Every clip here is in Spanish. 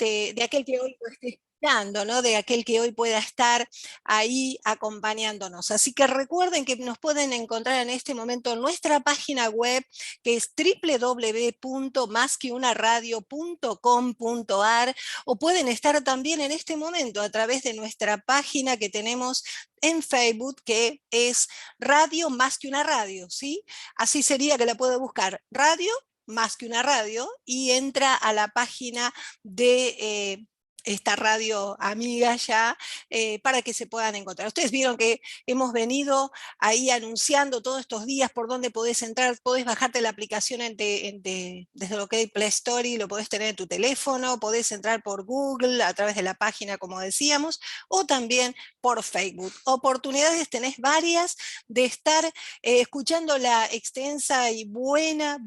de aquel que hoy lo esté escuchando, ¿no? De aquel que hoy pueda estar ahí acompañándonos. Así que recuerden que nos pueden encontrar en este momento en nuestra página web, que es www.masqueunaradio.com.ar, o pueden estar también en este momento a través de nuestra página que tenemos en Facebook, que es Radio Más que una Radio, ¿sí? Así sería que la puedo buscar, Radio Más que una Radio, y entra a la página de esta radio amiga ya, para que se puedan encontrar. Ustedes vieron que hemos venido ahí anunciando todos estos días por dónde podés entrar, podés bajarte la aplicación desde lo que es Play Store, y lo podés tener en tu teléfono, podés entrar por Google a través de la página, como decíamos, o también por Facebook. Oportunidades tenés varias de estar escuchando la extensa y buena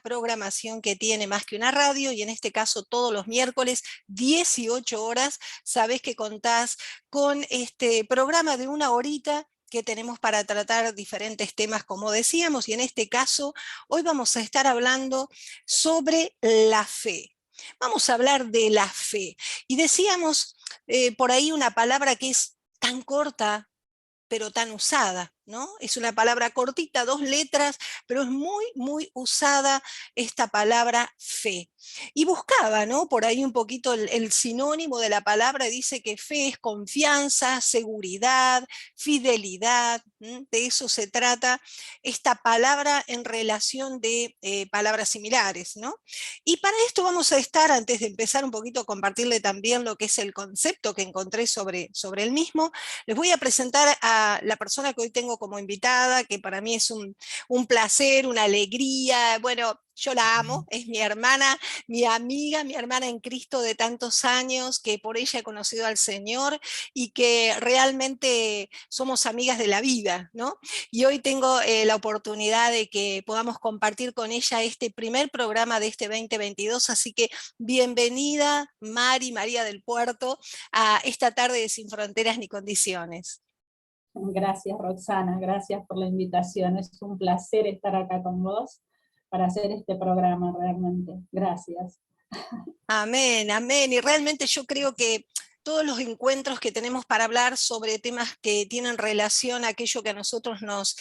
programación que tiene Más que una Radio, y en este caso todos los miércoles, 18 horas, sabés que contás con este programa de una horita que tenemos para tratar diferentes temas, como decíamos, y en este caso hoy vamos a estar hablando sobre la fe. Vamos a hablar de la fe. Y decíamos por ahí una palabra que es tan corta, pero tan usada, ¿no? Es una palabra cortita, 2 letras, pero es muy usada esta palabra fe. Y buscaba, ¿no? Por ahí un poquito el sinónimo de la palabra, dice que fe es confianza, seguridad, fidelidad, ¿m? De eso se trata esta palabra en relación de palabras similares, ¿no? Y para esto vamos a estar, antes de empezar un poquito, a compartirle también lo que es el concepto que encontré sobre el mismo. Les voy a presentar a la persona que hoy tengo como invitada, que para mí es un placer, una alegría. Bueno, yo la amo, es mi hermana, mi amiga, mi hermana en Cristo de tantos años, que por ella he conocido al Señor y que realmente somos amigas de la vida, ¿no? Y hoy tengo la oportunidad de que podamos compartir con ella este primer programa de este 2022, así que bienvenida, María del Puerto, a esta tarde de Sin Fronteras ni Condiciones. Gracias, Roxana, gracias por la invitación. Es un placer estar acá con vos para hacer este programa, realmente. Gracias. Amén, amén. Y realmente yo creo que todos los encuentros que tenemos para hablar sobre temas que tienen relación a aquello que a nosotros nos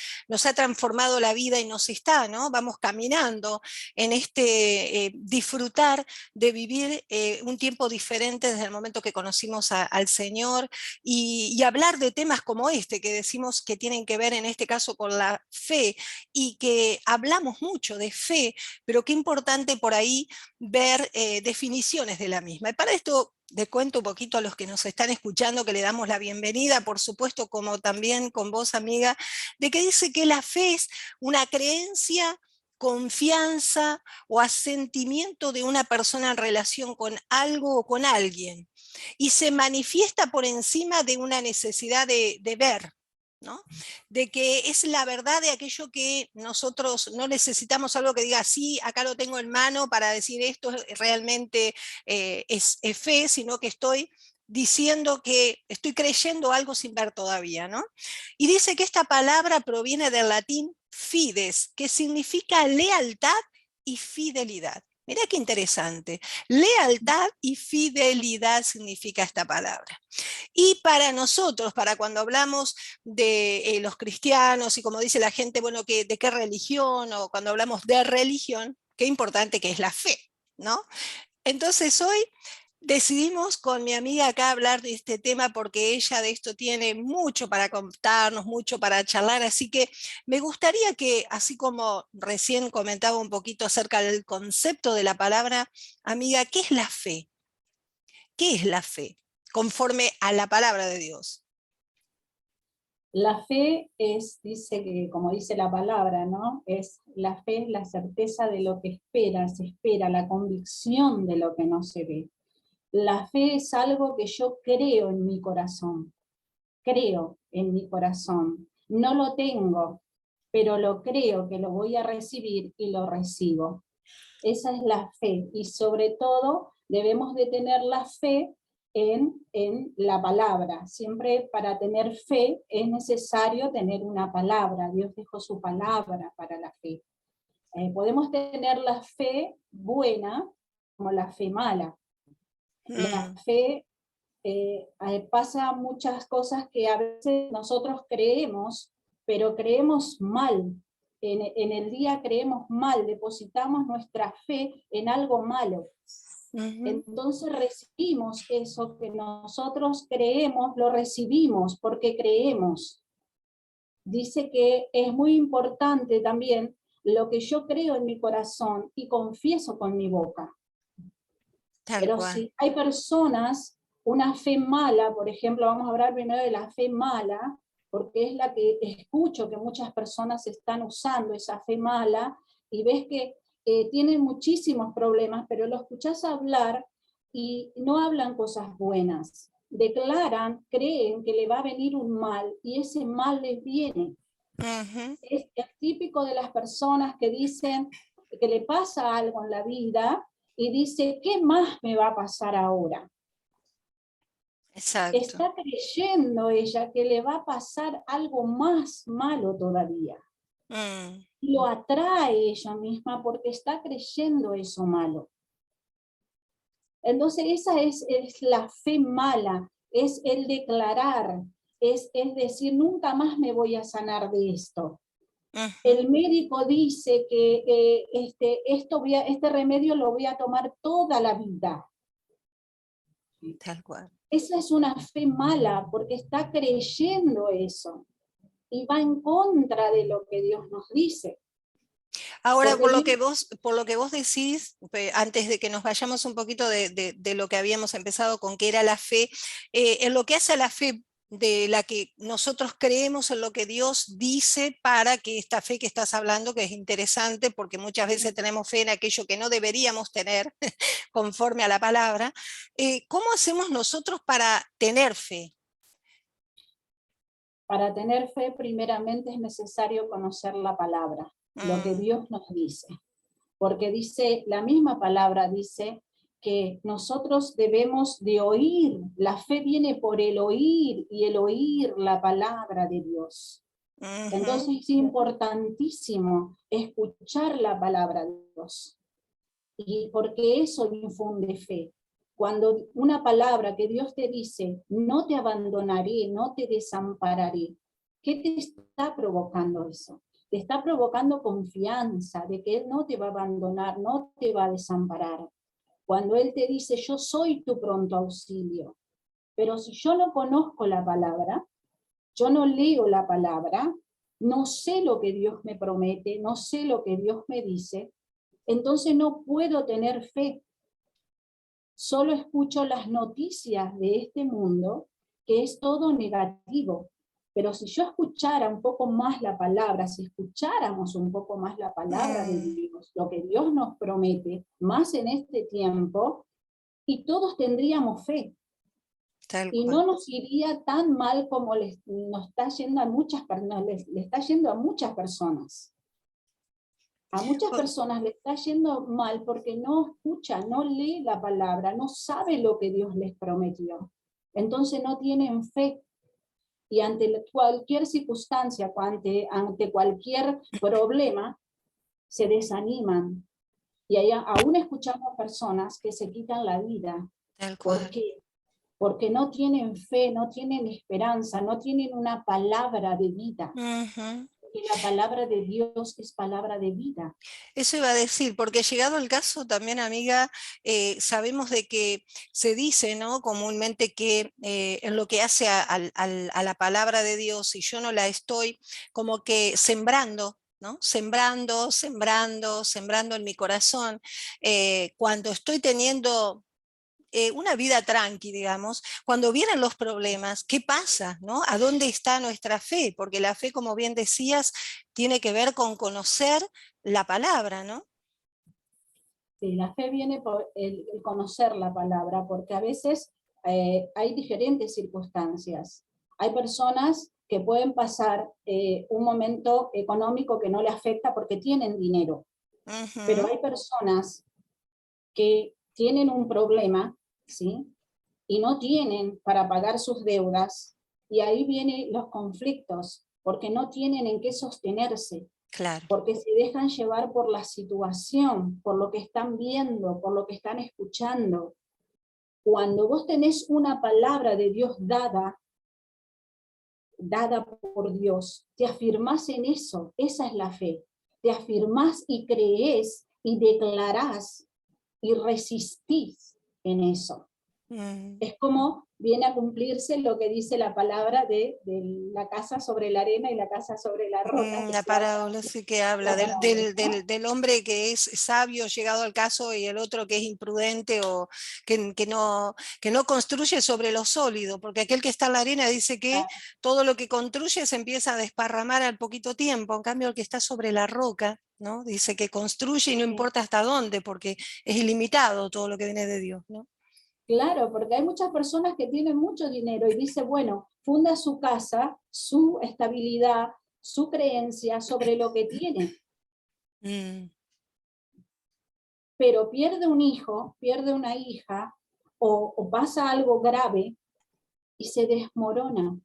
ha transformado la vida y nos está, ¿no? Vamos caminando en este disfrutar de vivir un tiempo diferente desde el momento que conocimos al Señor, y hablar de temas como este, que decimos que tienen que ver en este caso con la fe, y que hablamos mucho de fe, pero qué importante por ahí ver definiciones de la misma. Y para esto les cuento un poquito a los que nos están escuchando, que le damos la bienvenida, por supuesto, como también con vos, amiga, de que dice que la fe es una creencia, confianza o asentimiento de una persona en relación con algo o con alguien, y se manifiesta por encima de una necesidad de ver, ¿no? De que es la verdad de aquello que nosotros no necesitamos algo que diga, sí, acá lo tengo en mano para decir esto realmente es fe, sino que estoy diciendo que estoy creyendo algo sin ver todavía, ¿no? Y dice que esta palabra proviene del latín fides, que significa lealtad y fidelidad. Mirá qué interesante. Lealtad y fidelidad significa esta palabra. Y para nosotros, para cuando hablamos de los cristianos, y como dice la gente, bueno, ¿de qué religión? O cuando hablamos de religión, qué importante que es la fe, ¿no? Entonces hoy decidimos con mi amiga acá hablar de este tema porque ella de esto tiene mucho para contarnos, mucho para charlar, así que me gustaría que, así como recién comentaba un poquito acerca del concepto de la palabra, amiga, ¿qué es la fe? ¿Qué es la fe? Conforme a la palabra de Dios. La fe es, dice que, como dice la palabra, ¿no? La fe es la certeza de lo que se espera, la convicción de lo que no se ve. La fe es algo que yo creo en mi corazón, no lo tengo, pero lo creo que lo voy a recibir y lo recibo. Esa es la fe, y sobre todo debemos de tener la fe en la palabra. Siempre para tener fe es necesario tener una palabra. Dios dejó su palabra para la fe. Podemos tener la fe buena como la fe mala. La Mm, fe, pasa muchas cosas que a veces nosotros creemos, pero creemos mal. En el día creemos mal, depositamos nuestra fe en algo malo. ujú. Entonces recibimos eso que nosotros creemos, lo recibimos porque creemos. Dice que es muy importante también lo que yo creo en mi corazón y confieso con mi boca. Tal Pero cual. si hay personas, una fe mala, por ejemplo, vamos a hablar primero de la fe mala, porque es la que escucho que muchas personas están usando esa fe mala, y ves que tienen muchísimos problemas, pero lo escuchás hablar y no hablan cosas buenas. Declaran, creen que le va a venir un mal y ese mal les viene. Ujú. Es típico de las personas que dicen que le pasa algo en la vida y dice, ¿qué más me va a pasar ahora? Exacto. Está creyendo ella que le va a pasar algo más malo todavía. Mm, Lo atrae ella misma porque está creyendo eso malo. Entonces esa es la fe mala, es el declarar, es decir, nunca más me voy a sanar de esto. ujú. El médico dice que este remedio lo voy a tomar toda la vida. Tal cual. Esa es una fe mala porque está creyendo eso y va en contra de lo que Dios nos dice. Ahora, Porque Dios, por lo que vos decís, antes de que nos vayamos un poquito de lo que habíamos empezado con que era la fe, en lo que hace a la fe de la que nosotros creemos en lo que Dios dice para que esta fe que estás hablando, que es interesante porque muchas veces tenemos fe en aquello que no deberíamos tener conforme a la palabra, ¿cómo hacemos nosotros para tener fe? para tener fe, primeramente es necesario conocer la palabra, lo que Mm, Dios nos dice. Porque dice, la misma palabra dice que nosotros debemos de oír, la fe viene por el oír y el oír la palabra de Dios. ujú. Entonces es importantísimo escuchar la palabra de Dios, y porque eso infunde fe. Cuando una palabra que Dios te dice, no te abandonaré, no te desampararé, ¿qué te está provocando eso? Te está provocando confianza de que Él no te va a abandonar, no te va a desamparar. Cuando Él te dice, yo soy tu pronto auxilio. Pero si yo no conozco la palabra, yo no leo la palabra, no sé lo que Dios me promete, no sé lo que Dios me dice, entonces no puedo tener fe. Solo escucho las noticias de este mundo, que es todo negativo. Pero si yo escuchara un poco más la palabra, si escucháramos un poco más la palabra de Mm, Dios, lo que Dios nos promete, más en este tiempo, y todos tendríamos fe. tal Y cual. no nos iría tan mal como nos está yendo a muchas personas, le está yendo a muchas personas. A muchas O- personas le está yendo mal porque no escucha, no lee la palabra, no sabe lo que Dios les prometió. Entonces no tienen fe y ante cualquier circunstancia, ante cualquier problema, se desaniman. Y allá, aún escuchamos personas que se quitan la vida. Tal ¿Por cual. qué? Porque no tienen fe, no tienen esperanza, no tienen una palabra de vida. Ujú. Y la palabra de Dios es palabra de vida. Eso iba a decir, porque llegado el caso también, amiga, sabemos de que se dice, ¿no? Comúnmente que en lo que hace a la palabra de Dios, si yo no la estoy como que sembrando, ¿no? Sembrando, sembrando, sembrando en mi corazón, cuando estoy teniendo una vida tranqui, digamos, cuando vienen los problemas, ¿qué pasa? ¿No? ¿A dónde está nuestra fe? Porque la fe, como bien decías, tiene que ver con conocer la palabra, ¿no? Sí, la fe viene por el conocer la palabra, porque a veces hay diferentes circunstancias. Hay personas que pueden pasar un momento económico que no le afecta porque tienen dinero, pero Ujú. hay personas que tienen un problema, ¿sí? Y no tienen para pagar sus deudas, y ahí vienen los conflictos, porque no tienen en qué sostenerse, Claro. porque se dejan llevar por la situación, por lo que están viendo, por lo que están escuchando. Cuando vos tenés una palabra de Dios dada por Dios, te afirmás en eso, esa es la fe. Te afirmás y creés y declarás y resistís en eso. Es como viene a cumplirse lo que dice la palabra de la casa sobre la arena y la casa sobre la roca. La parábola sí que habla del hombre que es sabio, llegado al caso, y el otro que es imprudente o que no construye sobre lo sólido, porque aquel que está en la arena dice que todo lo que construye se empieza a desparramar al poquito tiempo, en cambio el que está sobre la roca, ¿no? Dice que construye y no importa hasta dónde, porque es ilimitado todo lo que viene de Dios, ¿no? Claro, porque hay muchas personas que tienen mucho dinero y dice, bueno, funda su casa, su estabilidad, su creencia sobre lo que tiene. Pero pierde un hijo, pierde una hija, o pasa algo grave y se desmorona.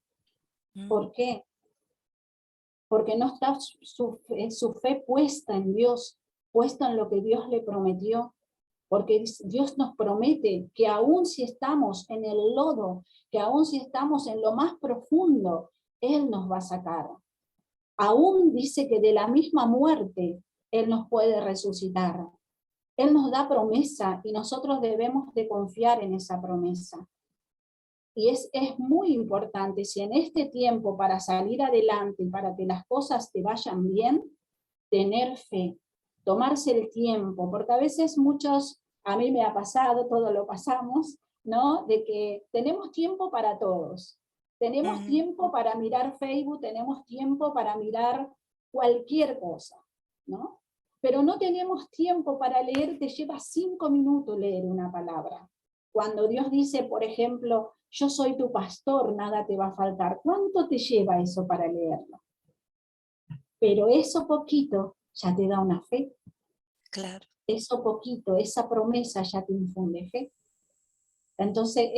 ¿Por qué? Porque no está su fe puesta en Dios, puesta en lo que Dios le prometió. Porque Dios nos promete que aun si estamos en el lodo, que aun si estamos en lo más profundo, Él nos va a sacar. Aún dice que de la misma muerte Él nos puede resucitar. Él nos da promesa y nosotros debemos de confiar en esa promesa. Y es muy importante, si en este tiempo para salir adelante, para que las cosas te vayan bien, tener fe, tomarse el tiempo, porque a veces a mí me ha pasado, todo lo pasamos, ¿no? De que tenemos tiempo para todos. Tenemos tiempo para mirar Facebook, tenemos tiempo para mirar cualquier cosa, ¿no? Pero no tenemos tiempo para leer, te lleva 5 minutos leer una palabra. Cuando Dios dice, por ejemplo, yo soy tu pastor, nada te va a faltar. ¿Cuánto te lleva eso para leerlo? Pero eso poquito ya te da una fe. Claro. Eso poquito, esa promesa ya te infunde fe. Entonces,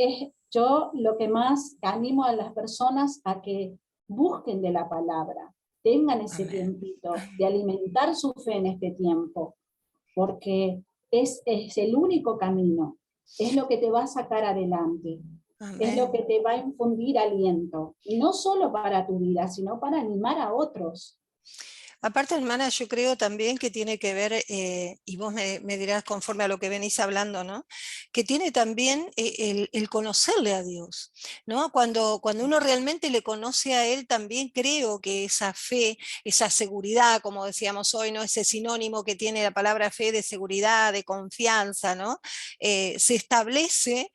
yo lo que más animo a las personas a que busquen de la palabra, tengan ese tiempito de alimentar su fe en este tiempo, porque es el único camino, es lo que te va a sacar adelante. Amén. Es lo que te va a infundir aliento, y no solo para tu vida, sino para animar a otros. Aparte, hermana, yo creo también que tiene que ver, y vos me dirás conforme a lo que venís hablando, ¿no? Que tiene también el conocerle a Dios, ¿no? Cuando uno realmente le conoce a Él, también creo que esa fe, esa seguridad, como decíamos hoy, ¿no? Ese sinónimo que tiene la palabra fe de seguridad, de confianza, ¿no? Se establece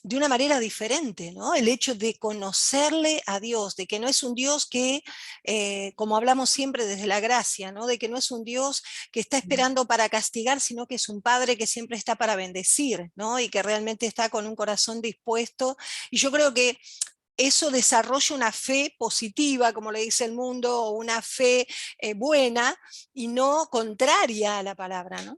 de una manera diferente, ¿no? El hecho de conocerle a Dios, de que no es un Dios que, como hablamos siempre desde la gracia, ¿no? De que no es un Dios que está esperando para castigar, sino que es un Padre que siempre está para bendecir, ¿no? Y que realmente está con un corazón dispuesto. Y yo creo que eso desarrolla una fe positiva, como le dice el mundo, o una fe buena y no contraria a la palabra, ¿no?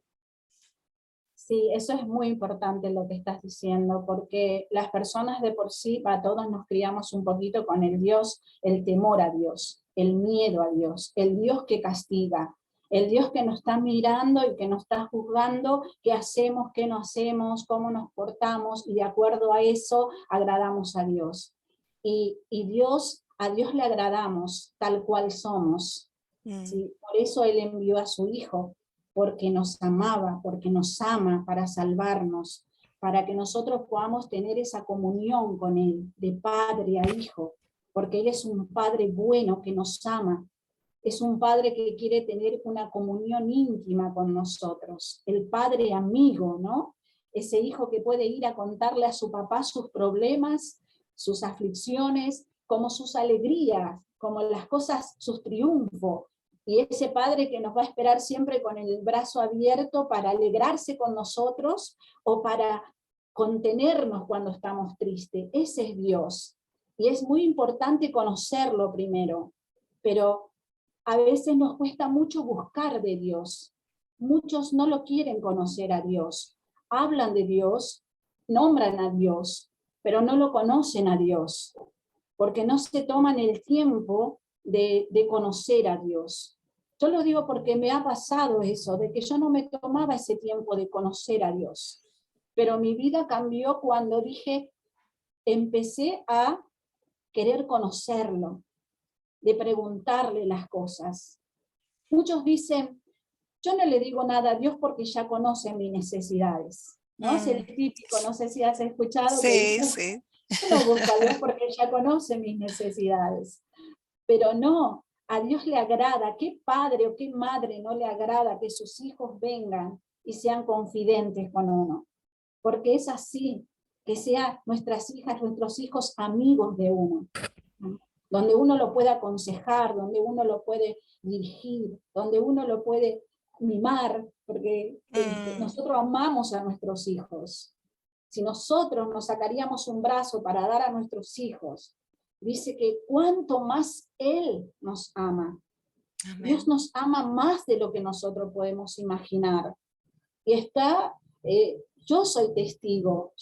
Sí, eso es muy importante lo que estás diciendo, porque las personas de por sí, para todos nos criamos un poquito con el Dios, el temor a Dios, el miedo a Dios, el Dios que castiga, el Dios que nos está mirando y que nos está juzgando qué hacemos, qué no hacemos, cómo nos portamos, y de acuerdo a eso agradamos a Dios. Y a Dios le agradamos tal cual somos. ¿Sí? Por eso Él envió a su Hijo, porque nos amaba, porque nos ama para salvarnos, para que nosotros podamos tener esa comunión con Él, de padre a hijo, porque Él es un Padre bueno que nos ama, es un Padre que quiere tener una comunión íntima con nosotros, el Padre amigo, ¿no? Ese hijo que puede ir a contarle a su papá sus problemas, sus aflicciones, como sus alegrías, como las cosas, sus triunfos, y ese Padre que nos va a esperar siempre con el brazo abierto para alegrarse con nosotros o para contenernos cuando estamos tristes. Ese es Dios. Y es muy importante conocerlo primero, pero a veces nos cuesta mucho buscar de Dios. Muchos no lo quieren conocer a Dios. Hablan de Dios, nombran a Dios, pero no lo conocen a Dios, porque no se toman el tiempo de conocer a Dios. Yo lo digo porque me ha pasado eso, de que yo no me tomaba ese tiempo de conocer a Dios. pero mi vida cambió cuando empecé a querer conocerlo, de preguntarle las cosas. Muchos dicen, yo no le digo nada a Dios porque ya conoce mis necesidades, ¿no? Es el típico, no sé si has escuchado, que Sí, dice, sí. yo no busco a Dios porque ya conoce mis necesidades. Pero no, a Dios le agrada, ¿qué padre o qué madre no le agrada que sus hijos vengan y sean confidentes con uno? Porque es así, que sean nuestras hijas, nuestros hijos amigos de uno, ¿no? Donde uno lo puede aconsejar, donde uno lo puede dirigir, donde uno lo puede mimar, porque nosotros amamos a nuestros hijos. Si nosotros nos sacaríamos un brazo para dar a nuestros hijos, dice que cuanto más Él nos ama. Amén. Dios nos ama más de lo que nosotros podemos imaginar. Y yo soy testigo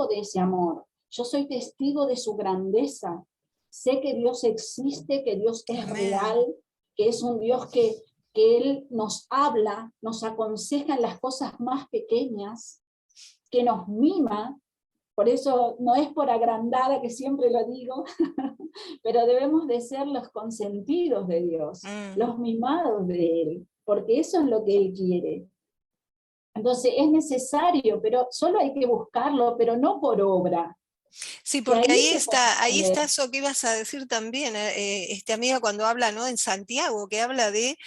de ese amor, yo soy testigo de su grandeza. Sé que Dios existe, que Dios es Amén. real, que es un Dios que Él nos habla, nos aconseja en las cosas más pequeñas, que nos mima. Por eso no es por agrandada, que siempre lo digo, pero debemos de ser los consentidos de Dios, los mimados de Él, porque eso es lo que Él quiere. Entonces es necesario, pero solo hay que buscarlo, pero no por obra. Sí, Y porque ahí se ahí puede está ver. eso que ibas a decir también, amiga, cuando habla, ¿no? En Santiago, que habla de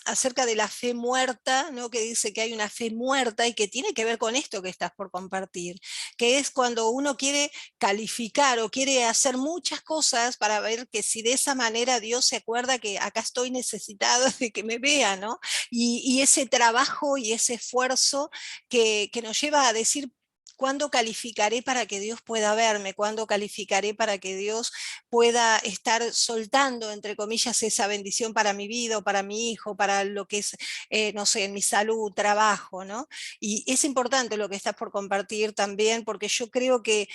acerca de la fe muerta, ¿no? Que dice que hay una fe muerta y que tiene que ver con esto que estás por compartir, que es cuando uno quiere calificar o quiere hacer muchas cosas para ver que si de esa manera Dios se acuerda que acá estoy necesitado de que me vea, ¿no? Y ese trabajo y ese esfuerzo que nos lleva a decir, ¿cuándo calificaré para que Dios pueda verme? ¿Cuándo calificaré para que Dios pueda estar soltando, entre comillas, esa bendición para mi vida o para mi hijo, para lo que es, no sé, en mi salud, trabajo, ¿no? Y es importante lo que estás por compartir también, porque yo creo que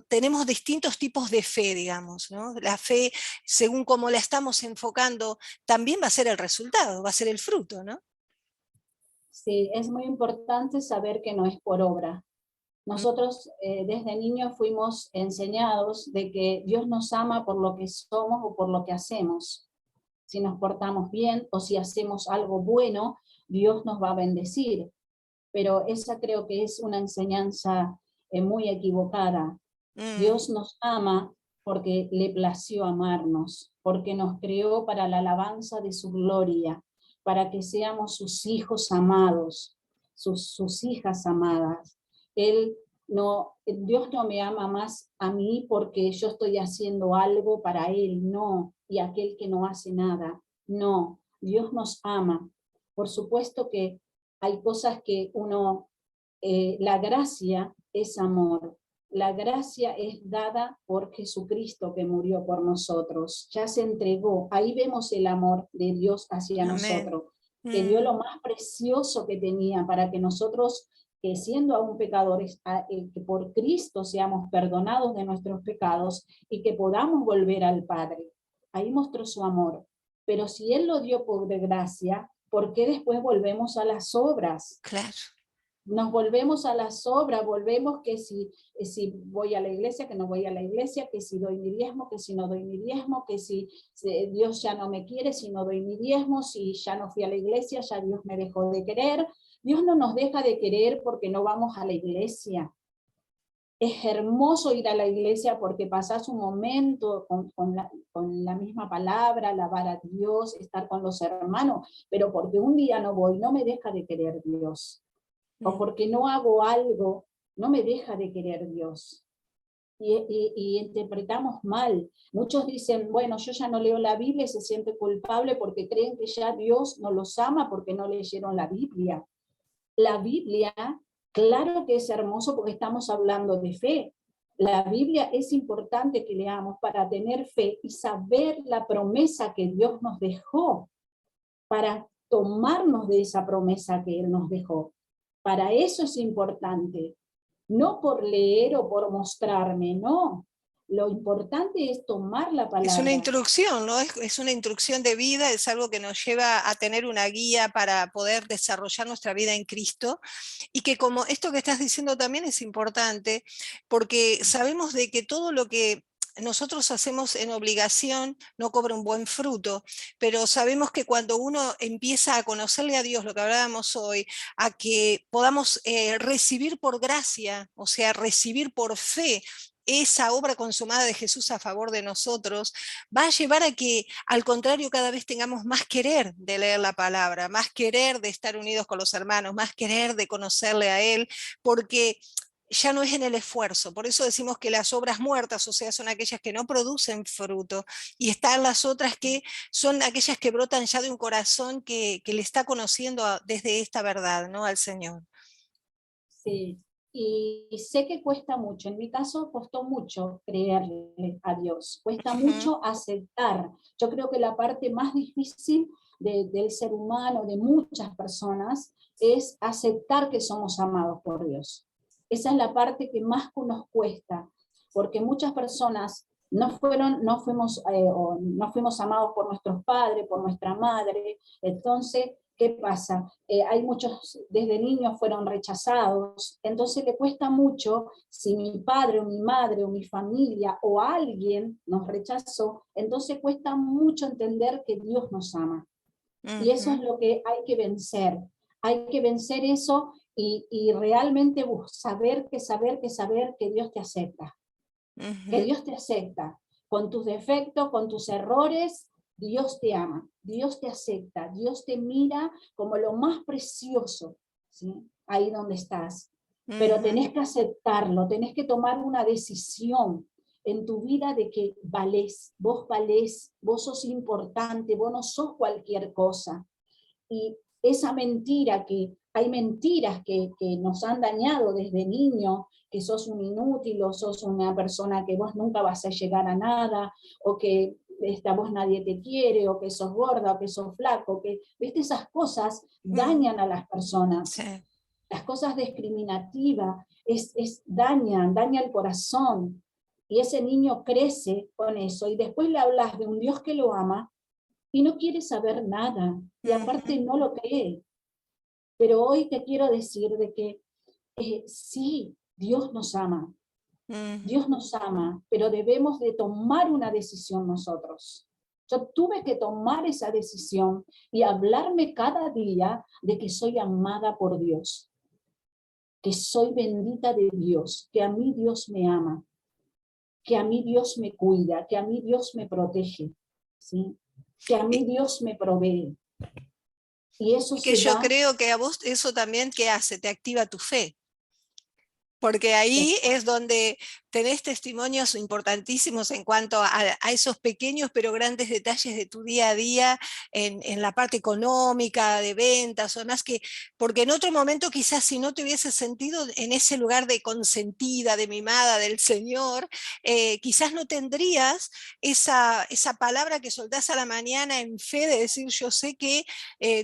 tenemos distintos tipos de fe, digamos, ¿no? La fe, según cómo la estamos enfocando, también va a ser el resultado, va a ser el fruto, ¿no? Sí, es muy importante saber que no es por obra. Nosotros desde niños fuimos enseñados de que Dios nos ama por lo que somos o por lo que hacemos. Si nos portamos bien o si hacemos algo bueno, Dios nos va a bendecir. Pero esa creo que es una enseñanza muy equivocada. Dios nos ama porque le plació amarnos, porque nos creó para la alabanza de su gloria, para que seamos sus hijos amados, sus hijas amadas. Dios no me ama más a mí porque yo estoy haciendo algo para Él, no, y aquel que no hace nada, no. Dios nos ama. Por supuesto que hay cosas que la gracia es amor. La gracia es dada por Jesucristo que murió por nosotros. Ya se entregó. Ahí vemos el amor de Dios hacia Amén. nosotros, que dio lo más precioso que tenía para que nosotros, que siendo aún pecadores, que por Cristo seamos perdonados de nuestros pecados y que podamos volver al Padre. Ahí mostró su amor. Pero si Él lo dio por gracia, ¿por qué después volvemos a las obras? Claro. Nos volvemos a las obras, volvemos que si voy a la iglesia, que no voy a la iglesia, que si doy mi diezmo, que si no doy mi diezmo, que si Dios ya no me quiere, si no doy mi diezmo, si ya no fui a la iglesia, ya Dios me dejó de querer. Dios no nos deja de querer porque no vamos a la iglesia. Es hermoso ir a la iglesia porque pasás un momento con la misma palabra, alabar a Dios, estar con los hermanos, pero porque un día no voy, no me deja de querer Dios. O porque no hago algo, no me deja de querer Dios. Y interpretamos mal. Muchos dicen, bueno, yo ya no leo la Biblia y se siente culpable porque creen que ya Dios no los ama porque no leyeron la Biblia. La Biblia, claro que es hermoso porque estamos hablando de fe. La Biblia es importante que leamos para tener fe y saber la promesa que Dios nos dejó, para tomarnos de esa promesa que Él nos dejó. Para eso es importante, no por leer o por mostrarme, no. lo importante es tomar la Es una palabra. instrucción, ¿no? Es una instrucción de vida, es algo que nos lleva a tener una guía para poder desarrollar nuestra vida en Cristo. Y que como esto que estás diciendo también es importante, porque sabemos de que todo lo que nosotros hacemos en obligación no cobra un buen fruto, pero sabemos que cuando uno empieza a conocerle a Dios, lo que hablábamos hoy, a que podamos recibir por gracia, o sea, recibir por fe esa obra consumada de Jesús a favor de nosotros, va a llevar a que, al contrario, cada vez tengamos más querer de leer la palabra, más querer de estar unidos con los hermanos, más querer de conocerle a Él, porque ya no es en el esfuerzo. Por eso decimos que las obras muertas, o sea, son aquellas que no producen fruto, y están las otras que son aquellas que brotan ya de un corazón que le está conociendo desde esta verdad, ¿no? Al Señor. Sí, y sé que cuesta mucho. En mi caso costó mucho creerle a Dios, cuesta Ujú, mucho aceptar. Yo creo que la parte más difícil del ser humano, de muchas personas, es aceptar que somos amados por Dios. Esa es la parte que más nos cuesta, porque muchas personas no fuimos amados por nuestros padres, por nuestra madre. Entonces, ¿qué pasa? Hay muchos, desde niños fueron rechazados, entonces le cuesta mucho, si mi padre o mi madre o mi familia o alguien nos rechazó, entonces cuesta mucho entender que Dios nos ama. Y eso es ujú, lo que hay que vencer eso y realmente saber que Dios te acepta, que ujú, Dios te acepta, con tus defectos, con tus errores. Dios te ama, Dios te acepta, Dios te mira como lo más precioso, ¿sí? Ahí donde estás. Pero ujú, tenés que aceptarlo, tenés que tomar una decisión en tu vida de que valés, vos sos importante, vos no sos cualquier cosa. Y esa mentira hay mentiras que nos han dañado desde niño, que sos un inútil o sos una persona que vos nunca vas a llegar a nada, o que vos nadie te quiere, o que sos gorda, o que sos flaco, que, viste, esas cosas ujú. dañan a las personas. Sí. Las cosas discriminativas daña el corazón. Y ese niño crece con eso, y después le hablas de un Dios que lo ama, y no quiere saber nada, y aparte Ujú, no lo cree. Pero hoy te quiero decir de que sí, ujú. Dios nos ama, pero debemos de tomar una decisión nosotros. Yo tuve que tomar esa decisión y hablarme cada día de que soy amada por Dios, que soy bendita de Dios, que a mí Dios me ama, que a mí Dios me cuida, que a mí Dios me protege, ¿sí? Que a mí Dios me provee. Y eso Y que se yo da. creo que a vos eso también, ¿qué hace? Te activa tu fe. Porque ahí es donde tenés testimonios importantísimos en cuanto a esos pequeños pero grandes detalles de tu día a día en la parte económica, de ventas, o demás, que, porque en otro momento quizás si no te hubieses sentido en ese lugar de consentida, de mimada del Señor, quizás no tendrías esa palabra que soltás a la mañana en fe de decir, yo sé que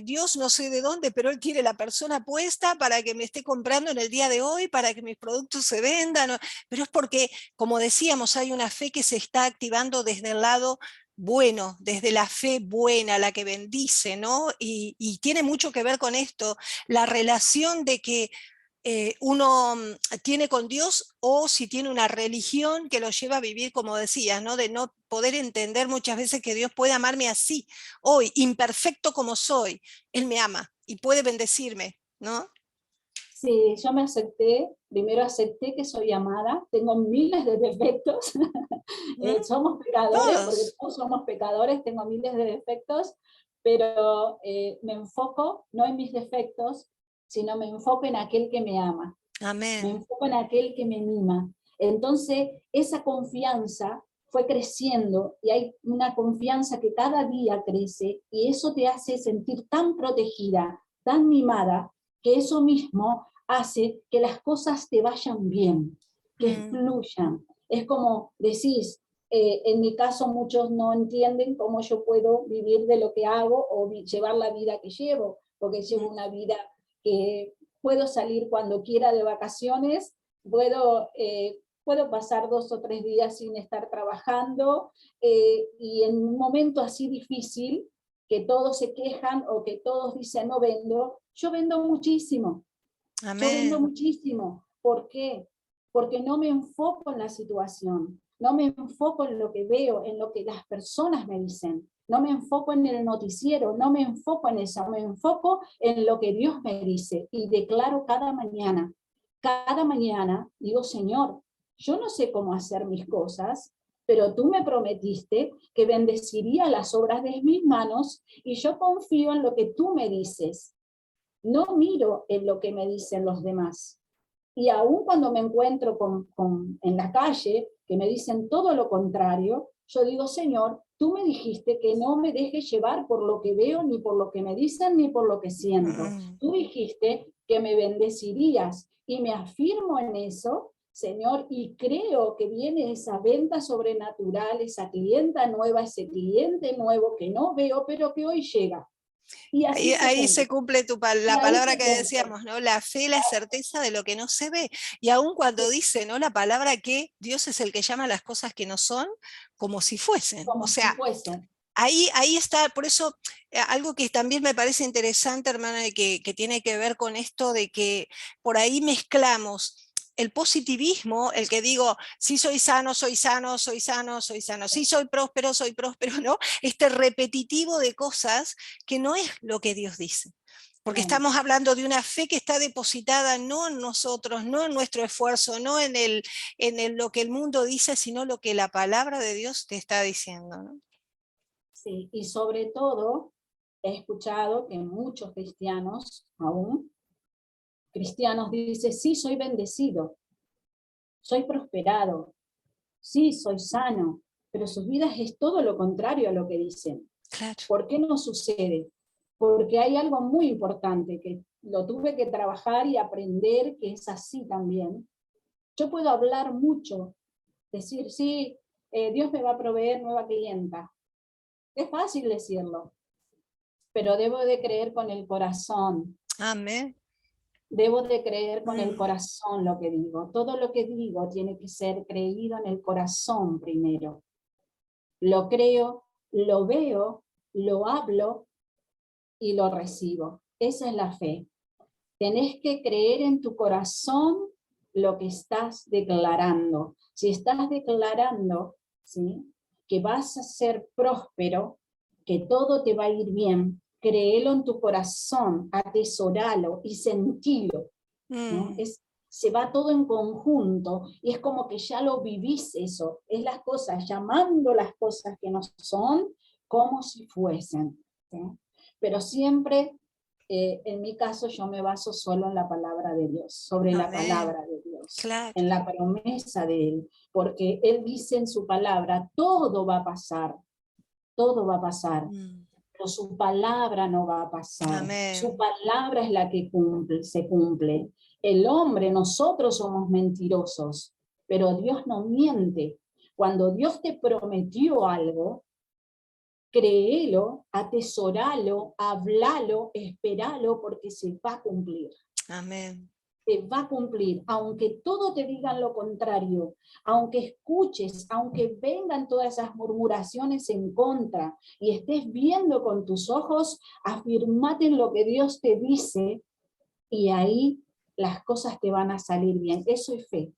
Dios no sé de dónde, pero Él quiere la persona puesta para que me esté comprando en el día de hoy, para que mis productos se vendan, ¿no? Pero es porque, como decíamos, hay una fe que se está activando desde el lado bueno, desde la fe buena, la que bendice, ¿no? Y tiene mucho que ver con esto, la relación de que uno tiene con Dios o si tiene una religión que lo lleva a vivir, como decías, ¿no? De no poder entender muchas veces que Dios puede amarme así, hoy, imperfecto como soy, Él me ama y puede bendecirme, ¿no? Sí, yo me acepté, primero acepté que soy amada, tengo miles de defectos, ¿Mm? somos pecadores, porque Todos. todos somos pecadores, tengo miles de defectos, pero me enfoco no en mis defectos, sino me enfoco en aquel que me ama, me Amén. enfoco en aquel que me mima. Entonces, esa confianza fue creciendo y hay una confianza que cada día crece y eso te hace sentir tan protegida, tan mimada, que eso mismo hace que las cosas te vayan bien, que Mm, fluyan. Es como decís, en mi caso muchos no entienden cómo yo puedo vivir de lo que hago o llevar la vida que llevo, porque llevo mm, una vida que puedo salir cuando quiera de vacaciones, puedo puedo pasar 2 o 3 días sin estar trabajando, y en un momento así difícil, que todos se quejan o que todos dicen no vendo, yo vendo muchísimo. Yo vendo Amén. muchísimo. ¿Por qué? Porque no me enfoco en la situación, no me enfoco en lo que veo, en lo que las personas me dicen, no me enfoco en el noticiero, no me enfoco en eso, me enfoco en lo que Dios me dice y declaro cada mañana digo, Señor, yo no sé cómo hacer mis cosas, pero tú me prometiste que bendeciría las obras de mis manos y yo confío en lo que tú me dices. No miro en lo que me dicen los demás. Y aún cuando me encuentro en la calle, que me dicen todo lo contrario, yo digo, Señor, tú me dijiste que no me dejes llevar por lo que veo, ni por lo que me dicen, ni por lo que siento. Mm. Tú dijiste que me bendecirías y me afirmo en eso, Señor, y creo que viene esa venta sobrenatural, esa clienta nueva, ese cliente nuevo que no veo, pero que hoy llega. Y así se Ahí se cumple. cumple Y la ahí palabra se que cumple. decíamos, ¿no? La fe, la certeza de lo que no se ve. Y aun cuando dice, ¿no? La palabra que Dios es el que llama las cosas que no son como si fuesen. O Como si sea, fuese. ahí está, por eso algo que también me parece interesante, hermana, que tiene que ver con esto de que por ahí mezclamos el positivismo, el que digo, sí soy sano, soy sano, soy sano, soy sano, sí soy próspero, ¿no? Este repetitivo de cosas que no es lo que Dios dice. Porque No. estamos hablando de una fe que está depositada no en nosotros, no en nuestro esfuerzo, no lo que el mundo dice, sino lo que la palabra de Dios te está diciendo, ¿no? Sí, y sobre todo he escuchado que muchos cristianos, aún cristianos, dicen, sí, soy bendecido, soy prosperado, sí, soy sano, pero sus vidas es todo lo contrario a lo que dicen. Claro. ¿Por qué no sucede? Porque hay algo muy importante que lo tuve que trabajar y aprender que es así también. Yo puedo hablar mucho, decir, sí, Dios me va a proveer nueva clienta. Es fácil decirlo, pero debo de creer con el corazón. Amén. Debo de creer con el Mm. corazón lo que digo. Todo lo que digo tiene que ser creído en el corazón primero. Lo creo, lo veo, lo hablo y lo recibo. Esa es la fe. Tenés que creer en tu corazón lo que estás declarando. Si estás declarando, ¿sí?, que vas a ser próspero, que todo te va a ir bien, créelo en tu corazón, atesoralo y sentilo, ¿no? Mm. Se va todo en conjunto y es como que ya lo vivís eso. Es las cosas, llamando las cosas que no son como si fuesen, ¿sí? Pero siempre en mi caso yo me baso solo en la palabra de Dios, sobre la Amén. palabra de Dios, Claro. en la promesa de Él, porque Él dice en su palabra, todo va a pasar, todo va a pasar, Mm. pero su palabra no va a pasar, su Amén. palabra es la que cumple, se cumple. El hombre, nosotros somos mentirosos, pero Dios no miente. Cuando Dios te prometió algo, créelo, atesoralo, hablalo, esperalo, porque se va a cumplir. Amén. Se va a cumplir, aunque todo te digan lo contrario, aunque escuches, aunque vengan todas esas murmuraciones en contra y estés viendo con tus ojos, afirmate en lo que Dios te dice y ahí las cosas te van a salir bien. Eso es fe,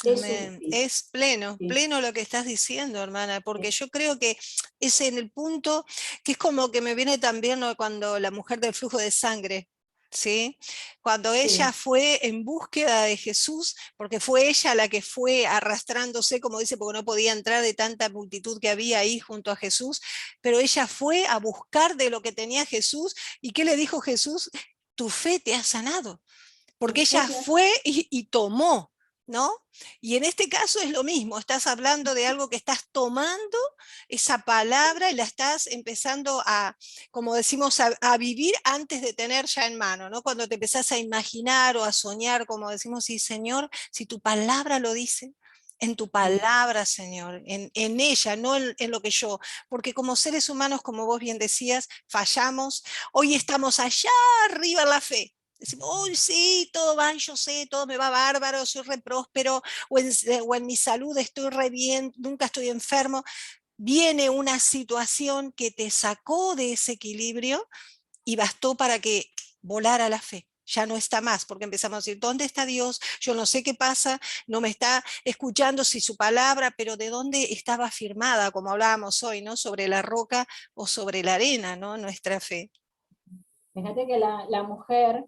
eso es Amén. fe. Es pleno, Sí, pleno lo que estás diciendo, hermana, porque sí, yo creo que es en el punto que es como que me viene también, ¿no?, cuando la mujer del flujo de sangre, ¿sí? Cuando ella sí, fue en búsqueda de Jesús, porque fue ella la que fue arrastrándose, como dice, porque no podía entrar de tanta multitud que había ahí junto a Jesús, pero ella fue a buscar de lo que tenía Jesús. ¿Y qué le dijo Jesús? Tu fe te ha sanado, tu porque fe ella te hace. fue y tomó, ¿no? Y en este caso es lo mismo, estás hablando de algo que estás tomando esa palabra y la estás empezando a, como decimos, a vivir antes de tener ya en mano, ¿no? Cuando te empezás a imaginar o a soñar, como decimos, sí, Señor, si tu palabra lo dice, en tu palabra, Señor, en ella, no en lo que yo, porque como seres humanos, como vos bien decías, fallamos, hoy estamos allá arriba en la fe, Decimos, uy, sí, todo va, yo sé, todo me va bárbaro, soy re próspero, o en mi salud estoy re bien, nunca estoy enfermo. Viene una situación que te sacó de ese equilibrio y bastó para que volara la fe. Ya no está más, porque empezamos a decir, ¿dónde está Dios? Yo no sé qué pasa, no me está escuchando si su palabra, pero ¿de dónde estaba firmada, como hablábamos hoy, ¿no? Sobre la roca o sobre la arena, ¿no? Nuestra fe. Fíjate que la mujer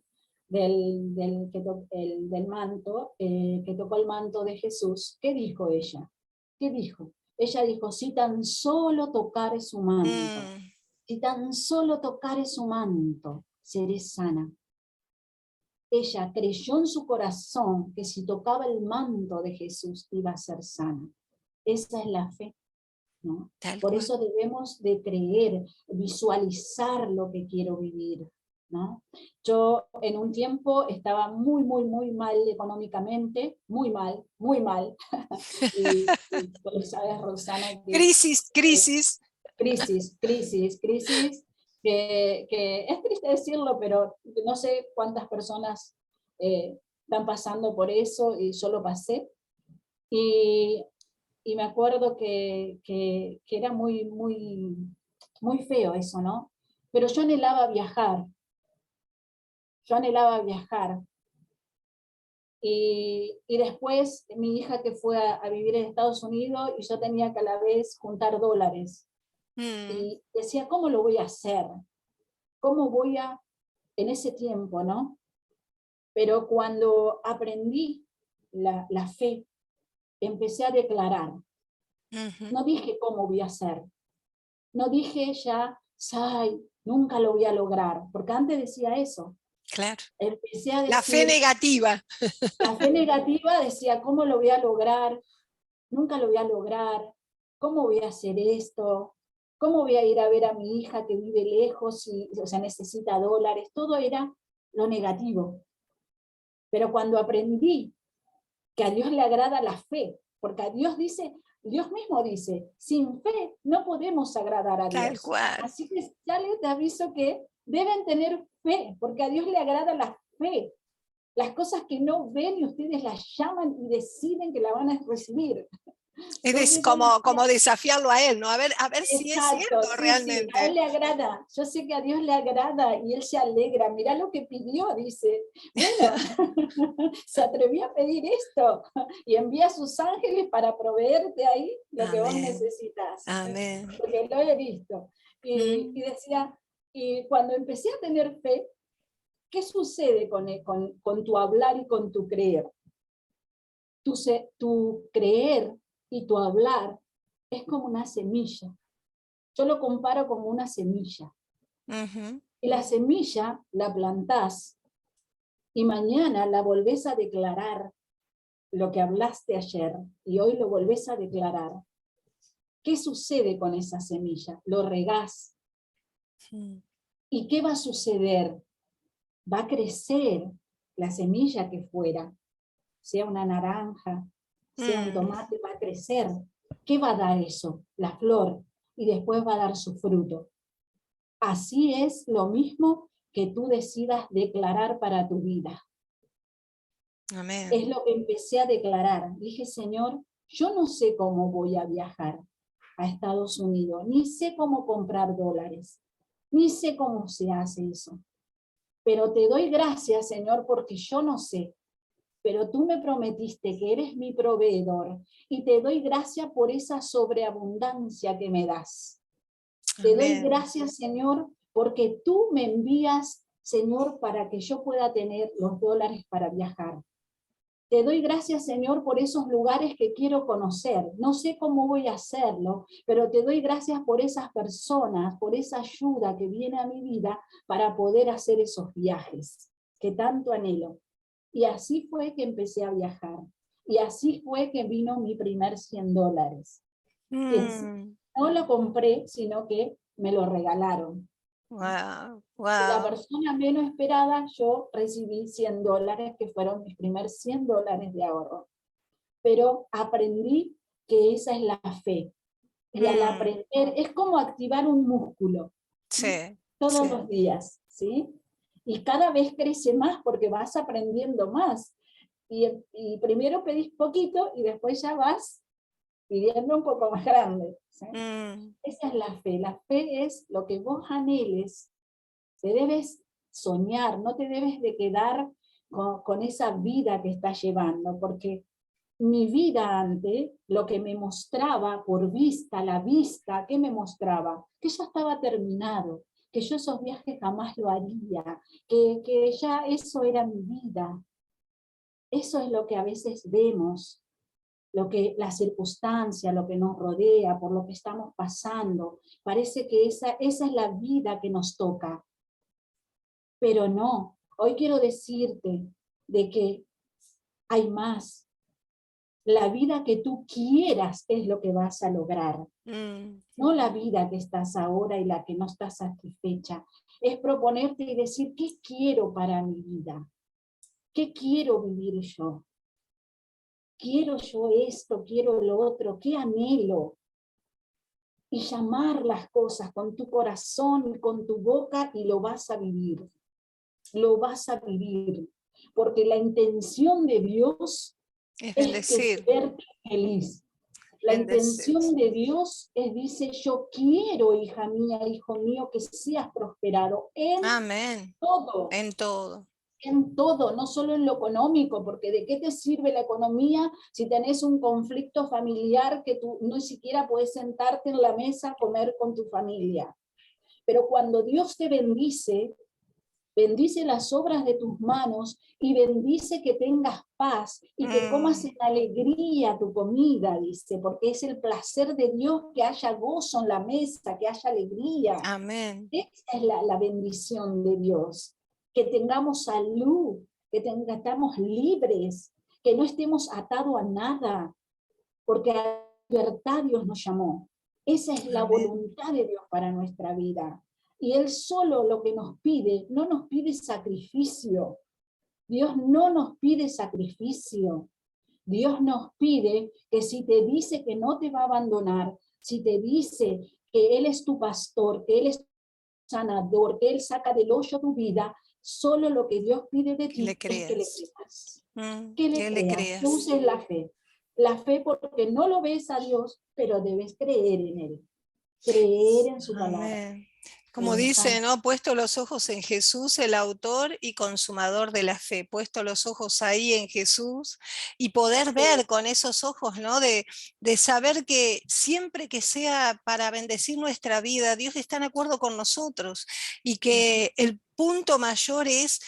del manto, que tocó el manto de Jesús, ¿qué dijo ella? ¿Qué dijo? Ella dijo, si tan solo tocare su manto, Mm, si tan solo tocare su manto, seré sana. Ella creyó en su corazón que si tocaba el manto de Jesús iba a ser sana. Esa es la fe, ¿no? tal Por cual. eso debemos de creer, visualizar lo que quiero vivir, ¿no? Yo en un tiempo estaba muy, muy, muy mal económicamente, muy mal, muy mal. Y tú sabes, Rosana, que Crisis, crisis. crisis, crisis, crisis, que es triste decirlo, pero no sé cuántas personas están pasando por eso y yo lo pasé. Y, y me acuerdo que era muy, muy, muy feo eso, ¿no? Pero yo anhelaba viajar. Y después mi hija que fue a vivir en Estados Unidos y yo tenía que a la vez juntar dólares. Mm, Y decía, ¿cómo lo voy a hacer? ¿Cómo voy a, en ese tiempo, ¿no? Pero cuando aprendí la fe, empecé a declarar. ujú, No dije cómo voy a hacer. No dije ya, ay, nunca lo voy a lograr, porque antes decía eso. claro. Empecé a La fe decir, negativa. la fe negativa decía, ¿cómo lo voy a lograr? Nunca lo voy a lograr. ¿Cómo voy a hacer esto? ¿Cómo voy a ir a ver a mi hija que vive lejos y, o sea, necesita dólares? Todo era lo negativo. Pero cuando aprendí que a Dios le agrada la fe, porque a Dios dice, Dios mismo dice, sin fe no podemos agradar a Tal Dios. cual. Así que ya les aviso que deben tener fe, porque a Dios le agrada la fe. Las cosas que no ven y ustedes las llaman y deciden que la van a recibir. Es Entonces yo como, decía, como desafiarlo a él, ¿no? A ver si es exacto, cierto sí, sí, a él realmente. le agrada. Yo sé que a Dios le agrada y él se alegra. Mirá lo que pidió, dice. Bueno, se atrevió a pedir esto y envía a sus ángeles para proveerte ahí lo que vos Amén. necesitas. Amén. Porque lo he visto. Y Mm, decía, y cuando empecé a tener fe, ¿qué sucede con tu hablar y con tu creer? Tu creer y tu hablar es como una semilla. Yo lo comparo como una semilla. ujú, Y la semilla la plantás y mañana la volvés a declarar lo que hablaste ayer y hoy lo volvés a declarar. ¿Qué sucede con esa semilla? Lo regás. mm, ¿Y qué va a suceder? Va a crecer la semilla que fuera, sea una naranja, sea un mm. tomate, va a crecer. ¿Qué va a dar eso? La flor. Y después va a dar su fruto. Así es lo mismo que tú decidas declarar para tu vida. Es Amén. lo que empecé a declarar. Dije, Señor, yo no sé cómo voy a viajar a Estados Unidos, ni sé cómo comprar dólares, ni sé cómo se hace eso. Pero te doy gracias, Señor, porque yo no sé. Pero tú me prometiste que eres mi proveedor y te doy gracias por esa sobreabundancia que me das. Te doy Amén. gracias, Señor, porque tú me envías, Señor, para que yo pueda tener los dólares para viajar. Te doy gracias, Señor, por esos lugares que quiero conocer. No sé cómo voy a hacerlo, pero te doy gracias por esas personas, por esa ayuda que viene a mi vida para poder hacer esos viajes que tanto anhelo. Y así fue que empecé a viajar. Y así fue que vino mi primer $100. Que Mm, no lo compré, sino que me lo regalaron. wow, De la wow. persona menos esperada, yo recibí $100, que fueron mis primeros $100 de ahorro. Pero aprendí que esa es la fe. Y al Mm, aprender, es como activar un músculo, ¿sí? sí, Todos sí. los días, ¿sí? Y cada vez crece más porque vas aprendiendo más. Y primero pedís poquito y después ya vas pidiendo un poco más grande, ¿sí? Esa es la fe. La fe es lo que vos anheles. Te debes soñar, no te debes de quedar con esa vida que estás llevando, porque mi vida antes, lo que me mostraba por vista, la vista, ¿qué me mostraba? Que ya estaba terminado, que yo esos viajes jamás lo haría, que ya eso era mi vida. Eso es lo que a veces vemos, lo que la circunstancia, lo que nos rodea, por lo que estamos pasando. Parece que esa es la vida que nos toca. Pero no, hoy quiero decirte de que hay más. La vida que tú quieras es lo que vas a lograr. No la vida que estás ahora y la que no estás satisfecha. Es proponerte y decir, ¿qué quiero para mi vida? ¿Qué quiero vivir yo? ¿Quiero yo esto? ¿Quiero lo otro? ¿Qué anhelo? Y llamar las cosas con tu corazón y con tu boca y lo vas a vivir. Lo vas a vivir. Porque la intención de Dios Es es que bendecir. verte feliz. La intención de Dios es, dice, yo quiero, hija mía, hijo mío, que seas prosperado en Amén. todo. En todo. En todo, no solo en lo económico, porque ¿de qué te sirve la economía si tenés un conflicto familiar que tú no siquiera puedes sentarte en la mesa a comer con tu familia? Pero cuando Dios te bendice, bendice las obras de tus manos y bendice que tengas paz y que comas en alegría tu comida, dice, porque es el placer de Dios que haya gozo en la mesa, que haya alegría. Amén. Esa es la bendición de Dios. Que tengamos salud, que estemos libres, que no estemos atados a nada, porque a libertad Dios nos llamó. Esa es la voluntad de Dios para nuestra vida. Y Él solo lo que nos pide, no nos pide sacrificio. Dios no nos pide sacrificio. Dios nos pide que si te dice que no te va a abandonar, si te dice que Él es tu pastor, que Él es tu sanador, que Él saca del hoyo tu vida, solo lo que Dios pide de ti es que le creas. Que le creas, que uses la fe. La fe porque no lo ves a Dios, pero debes creer en Él. Creer en su palabra. Como dice, ¿no? Puesto los ojos en Jesús, el autor y consumador de la fe. Puesto los ojos ahí en Jesús y poder ver con esos ojos, ¿no? De saber que siempre que sea para bendecir nuestra vida, Dios está en acuerdo con nosotros y que el punto mayor es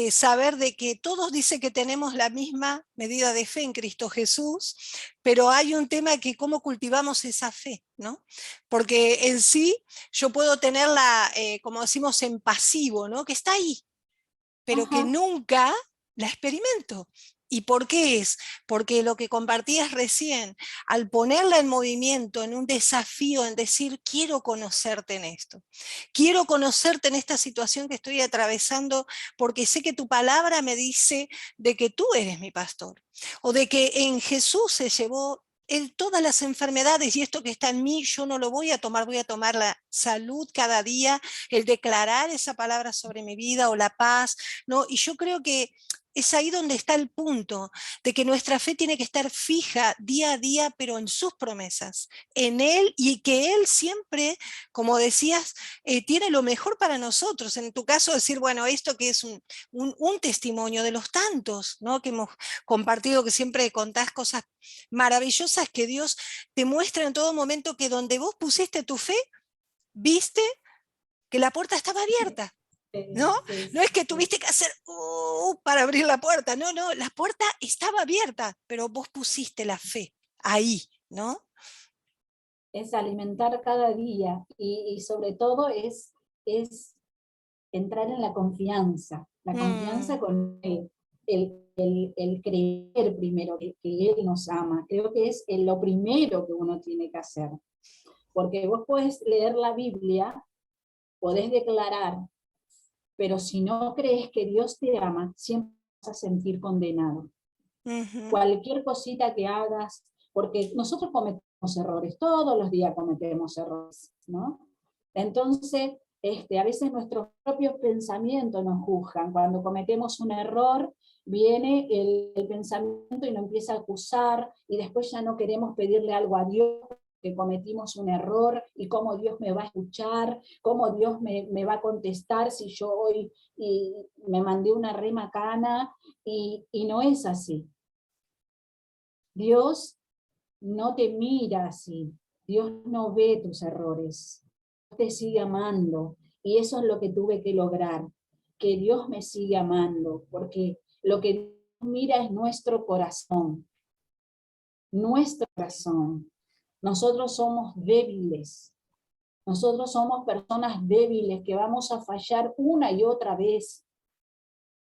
saber de que todos dicen que tenemos la misma medida de fe en Cristo Jesús, pero hay un tema que cómo cultivamos esa fe, ¿no? Porque en sí yo puedo tenerla, como decimos, en pasivo, ¿no? Que está ahí, pero que nunca la experimento. ¿Y por qué es? Porque lo que compartías recién, al ponerla en movimiento, en un desafío, en decir, quiero conocerte en esto, quiero conocerte en esta situación que estoy atravesando, porque sé que tu palabra me dice de que tú eres mi pastor, o de que en Jesús se llevó todas las enfermedades y esto que está en mí, yo no lo voy a tomar la salud cada día, el declarar esa palabra sobre mi vida o la paz, ¿no? Y yo creo que es ahí donde está el punto, de que nuestra fe tiene que estar fija día a día, pero en sus promesas, en Él, y que Él siempre, como decías, tiene lo mejor para nosotros. En tu caso, decir, bueno, esto que es un testimonio de los tantos, ¿no? Que hemos compartido, que siempre contás cosas maravillosas que Dios te muestra en todo momento, que donde vos pusiste tu fe, viste que la puerta estaba abierta. ¿No? No es que tuviste que hacer para abrir la puerta, no, la puerta estaba abierta, pero vos pusiste la fe ahí, ¿no? Es alimentar cada día y sobre todo es entrar en la confianza con Él, el creer primero que Él nos ama. Creo que es lo primero que uno tiene que hacer, porque vos podés leer la Biblia, podés declarar, pero si no crees que Dios te ama, siempre vas a sentir condenado. Cualquier cosita que hagas, porque nosotros cometemos errores, todos los días cometemos errores, ¿no? Entonces, A veces nuestros propios pensamientos nos juzgan. Cuando cometemos un error, viene el pensamiento y nos empieza a acusar, y después ya no queremos pedirle algo a Dios, que cometimos un error, y cómo Dios me va a escuchar, cómo Dios me va a contestar si yo hoy me mandé una re macana, y no es así. Dios no te mira así, Dios no ve tus errores, Dios te sigue amando, y eso es lo que tuve que lograr, que Dios me siga amando, porque lo que Dios mira es nuestro corazón, nuestro corazón. Nosotros somos débiles, nosotros somos personas débiles que vamos a fallar una y otra vez,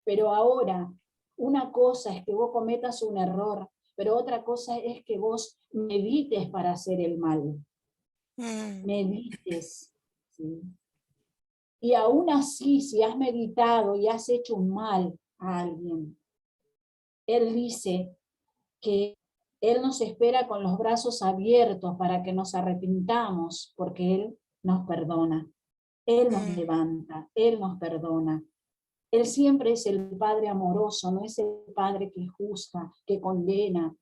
pero ahora, una cosa es que vos cometas un error, pero otra cosa es que vos medites para hacer el mal. Medites. ¿Sí? Y aún así, si has meditado y has hecho un mal a alguien, Él dice que Él nos espera con los brazos abiertos para que nos arrepintamos, porque Él nos perdona. Él nos levanta, Él nos perdona. Él siempre es el Padre amoroso, no es el Padre que juzga, que condena,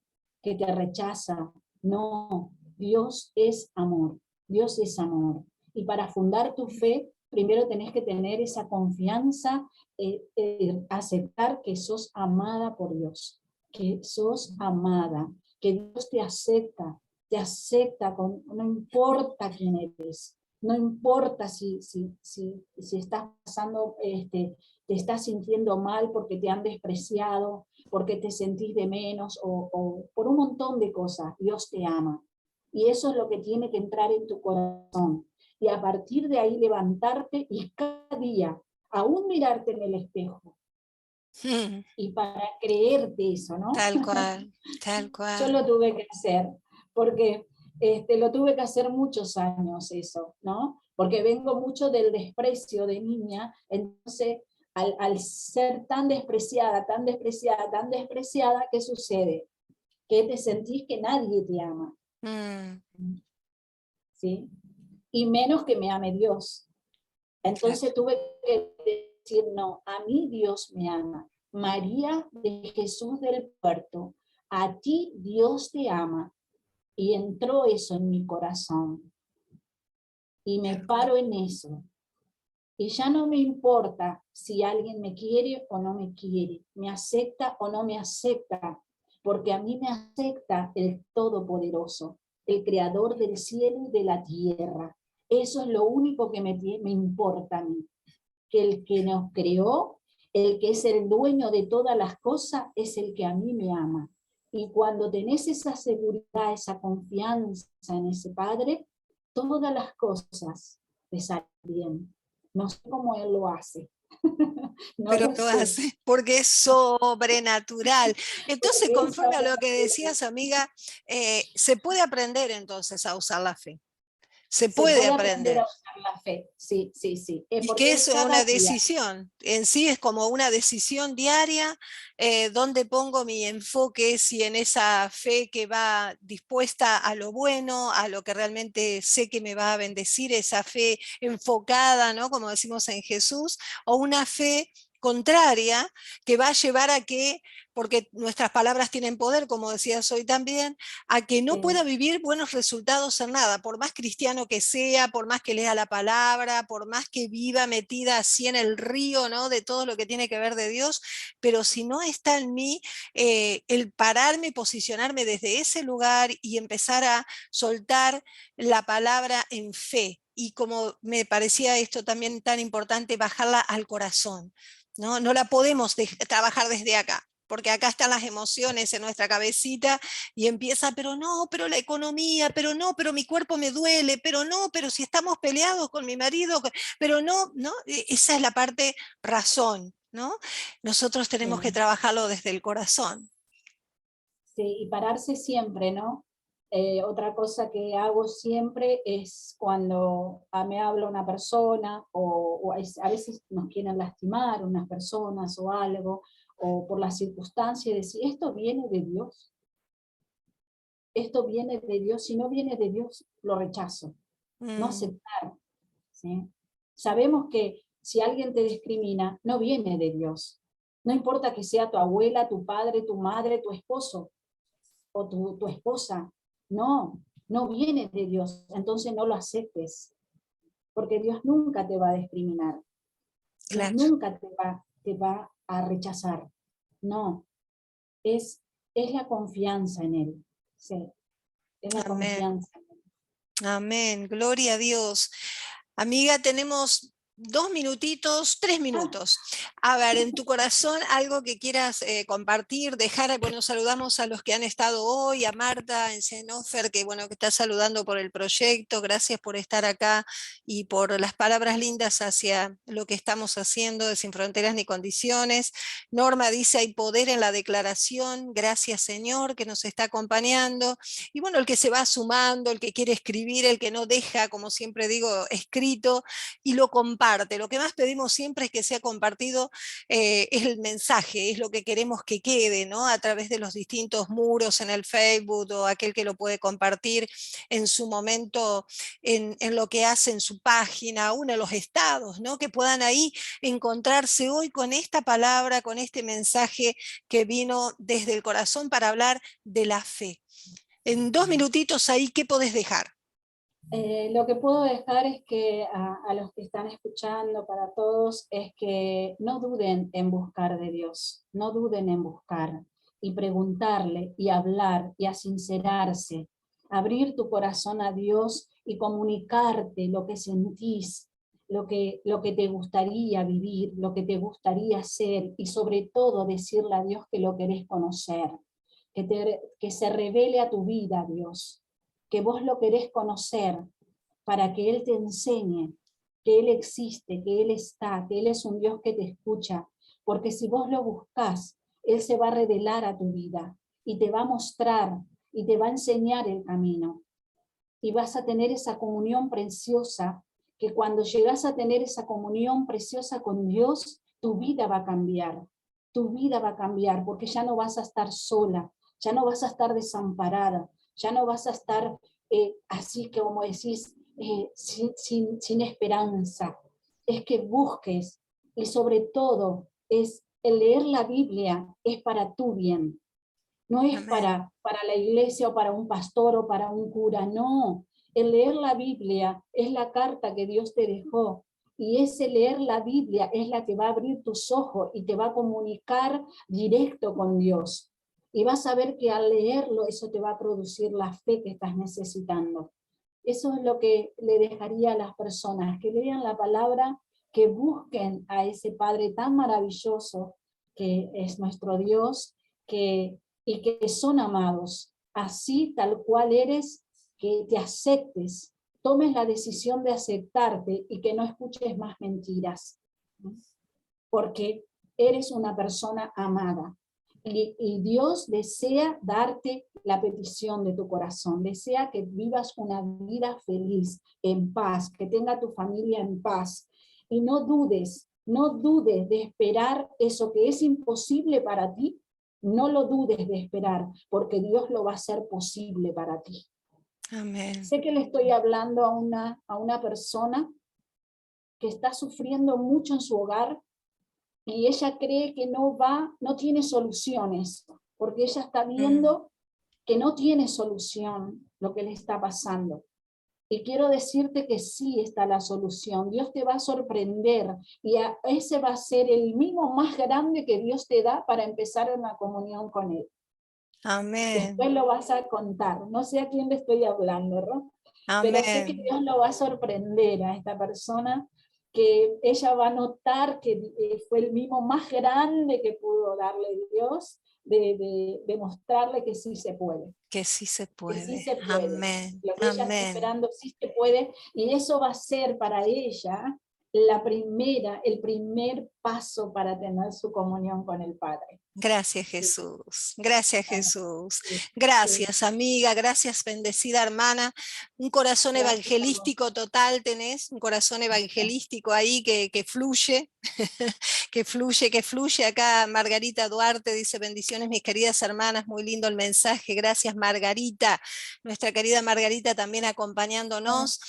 que te rechaza. No, Dios es amor, Dios es amor. Y para fundar tu fe, primero tenés que tener esa confianza, aceptar que sos amada por Dios, que sos amada, que Dios te acepta no importa quién eres, no importa si estás pasando, te estás sintiendo mal porque te han despreciado, porque te sentís de menos, o por un montón de cosas. Dios te ama. Y eso es lo que tiene que entrar en tu corazón. Y a partir de ahí levantarte y cada día, aún mirarte en el espejo. Y para creerte eso, ¿no? Tal cual, tal Yo cual. lo tuve que hacer, porque lo tuve que hacer muchos años eso, ¿no? Porque vengo mucho del desprecio de niña, entonces al ser tan despreciada, tan despreciada, tan despreciada, ¿qué sucede? Que te sentís que nadie te ama, ¿sí? Y menos que me ame Dios. Claro. Entonces tuve que decir, no, a mí Dios me ama. María de Jesús del Puerto, a ti Dios te ama. Y entró eso en mi corazón. Y me paro en eso. Y ya no me importa si alguien me quiere o no me quiere, me acepta o no me acepta, porque a mí me acepta el Todopoderoso, el Creador del cielo y de la tierra. Eso es lo único que me importa a mí, que el que nos creó, el que es el dueño de todas las cosas, es el que a mí me ama. Y cuando tenés esa seguridad, esa confianza en ese Padre, todas las cosas te salen bien. No sé cómo Él lo hace. No Pero lo lo sé. hace porque es sobrenatural. Entonces, Porque es conforme a lo que sobrenatural. decías, amiga, se puede aprender entonces a usar la fe. Se Se puede puede aprender aprender. a usar la fe. Sí, sí, sí. Y que Porque es es cada una día. decisión, en sí es como una decisión diaria, donde pongo mi enfoque, si en esa fe que va dispuesta a lo bueno, a lo que realmente sé que me va a bendecir, esa fe enfocada, ¿no? Como decimos en Jesús, o una fe contraria que va a llevar a que, porque nuestras palabras tienen poder, como decías hoy también, a que no Sí, pueda vivir buenos resultados en nada, por más cristiano que sea, por más que lea la palabra, por más que viva metida así en el río, ¿no? De todo lo que tiene que ver de Dios, pero si no está en mí el pararme, posicionarme desde ese lugar y empezar a soltar la palabra en fe. Y como me parecía esto también tan importante, bajarla al corazón. No, no la podemos trabajar desde acá, porque acá están las emociones en nuestra cabecita y empieza, pero no, pero la economía, pero no, pero mi cuerpo me duele, pero no, pero si estamos peleados con mi marido, pero no, ¿no? Esa es la parte razón, ¿no? Nosotros tenemos que sí. trabajarlo desde el corazón. Sí, y pararse siempre, ¿no? Otra cosa que hago siempre es cuando me habla una persona a veces nos quieren lastimar unas personas o algo, o por las circunstancias, decir, esto viene de Dios, esto viene de Dios, si no viene de Dios, lo rechazo, no Mm, aceptar, ¿sí? Sabemos que si alguien te discrimina, no viene de Dios. No importa que sea tu abuela, tu padre, tu madre, tu esposo o tu esposa. No, no viene de Dios. Entonces no lo aceptes. Porque Dios nunca te va a discriminar. Dios Claro. nunca te va a rechazar. No, es la confianza en Él. Sí, es la Amén. confianza en Él. Amén. Gloria a Dios. Amiga, tenemos 2 minutitos, 3 Ah, minutos. A ver, en tu corazón, algo que quieras compartir, dejar, bueno, saludamos a los que han estado hoy, a Marta en Senófer, que bueno, que está saludando por el proyecto, gracias por estar acá y por las palabras lindas hacia lo que estamos haciendo de Sin Fronteras ni Condiciones. Norma dice, hay poder en la declaración, gracias Señor, que nos está acompañando. Y bueno, el que se va sumando, el que quiere escribir, el que no deja, como siempre digo, escrito, y lo comparte. Lo que más pedimos siempre es que sea compartido, es el mensaje, es lo que queremos que quede, ¿no? A través de los distintos muros en el Facebook o aquel que lo puede compartir en su momento, en lo que hace en su página, uno de los estados, ¿no? Que puedan ahí encontrarse hoy con esta palabra, con este mensaje que vino desde el corazón para hablar de la fe. En 2 minutitos ahí, ¿qué podés dejar? Lo que puedo dejar es que a los que están escuchando, para todos, es que no duden en buscar de Dios, no duden en buscar y preguntarle y hablar y a sincerarse, abrir tu corazón a Dios y comunicarte lo que sentís, lo que te gustaría vivir, lo que te gustaría hacer y sobre todo decirle a Dios que lo querés conocer, que se revele a tu vida, Dios, que vos lo querés conocer para que Él te enseñe que Él existe, que Él está, que Él es un Dios que te escucha, porque si vos lo buscás, Él se va a revelar a tu vida y te va a mostrar y te va a enseñar el camino y vas a tener esa comunión preciosa, que cuando llegas a tener esa comunión preciosa con Dios, tu vida va a cambiar, tu vida va a cambiar, porque ya no vas a estar sola, ya no vas a estar desamparada, ya no vas a estar así que como decís, sin esperanza. Es que busques, y sobre todo es el leer la Biblia es para tu bien, no es Amén. para la iglesia o para un pastor o para un cura, no. El leer la Biblia es la carta que Dios te dejó y ese leer la Biblia es la que va a abrir tus ojos y te va a comunicar directo con Dios. Y vas a ver que al leerlo eso te va a producir la fe que estás necesitando. Eso es lo que le dejaría a las personas, que lean la palabra, que busquen a ese Padre tan maravilloso que es nuestro Dios, y que son amados, así tal cual eres, que te aceptes, tomes la decisión de aceptarte y que no escuches más mentiras, porque eres una persona amada. Y Dios desea darte la petición de tu corazón, desea que vivas una vida feliz, en paz, que tenga tu familia en paz. Y no dudes, no dudes de esperar eso que es imposible para ti, no lo dudes de esperar, porque Dios lo va a hacer posible para ti. Amén. Sé que le estoy hablando a una persona que está sufriendo mucho en su hogar, y ella cree que no tiene soluciones, porque ella está Mm. viendo que no tiene solución lo que le está pasando. Y quiero decirte que sí está la solución. Dios te va a sorprender y ese va a ser el mimo más grande que Dios te da para empezar una comunión con Él. Amén. Después lo vas a contar. No sé a quién le estoy hablando, ¿no? Pero sé que Amén. Dios lo va a sorprender a esta persona, que ella va a notar que fue el mimo más grande que pudo darle Dios, de mostrarle que sí se puede, Que sí se que sí puede. se puede. Amén. Lo que ella está Amén. esperando sí se puede, y eso va a ser para ella el primer paso para tener su comunión con el Padre. Gracias Sí, Jesús, gracias bueno, Jesús, sí, sí. gracias amiga, gracias bendecida hermana, un corazón Gracias a vos. evangelístico total tenés, un corazón evangelístico ahí que fluye, que fluye. Acá Margarita Duarte dice bendiciones mis queridas hermanas, muy lindo el mensaje, gracias Margarita, nuestra querida Margarita también acompañándonos.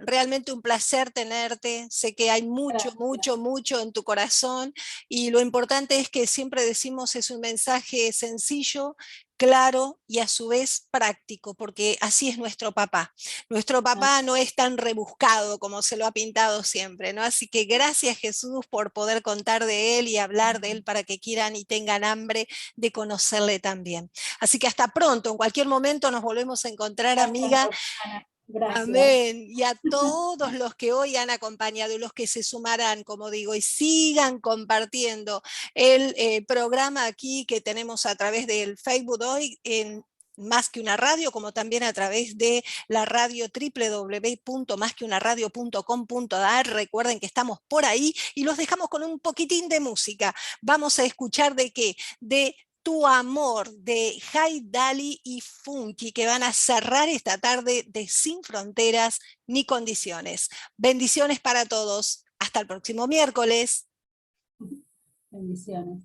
Realmente un placer tenerte, sé que hay mucho, Gracias. mucho, mucho en tu corazón y lo importante es que siempre decimos es un mensaje sencillo, claro y a su vez práctico, porque así es nuestro papá. Nuestro papá no es tan rebuscado como se lo ha pintado siempre, ¿no? Así que gracias Jesús por poder contar de él y hablar de él para que quieran y tengan hambre de conocerle también. Así que hasta pronto, en cualquier momento nos volvemos a encontrar, Gracias, amiga. Roxana. Gracias. Amén. Y a todos los que hoy han acompañado y los que se sumarán, como digo, y sigan compartiendo el programa aquí que tenemos a través del Facebook hoy en Más que una radio, como también a través de la radio www.masqueunaradio.com.ar. Recuerden que estamos por ahí y los dejamos con un poquitín de música. Vamos a escuchar de qué, de Tu Amor de Jai Dali y Funky, que van a cerrar esta tarde de Sin Fronteras ni Condiciones. Bendiciones para todos. Hasta el próximo miércoles. Bendiciones.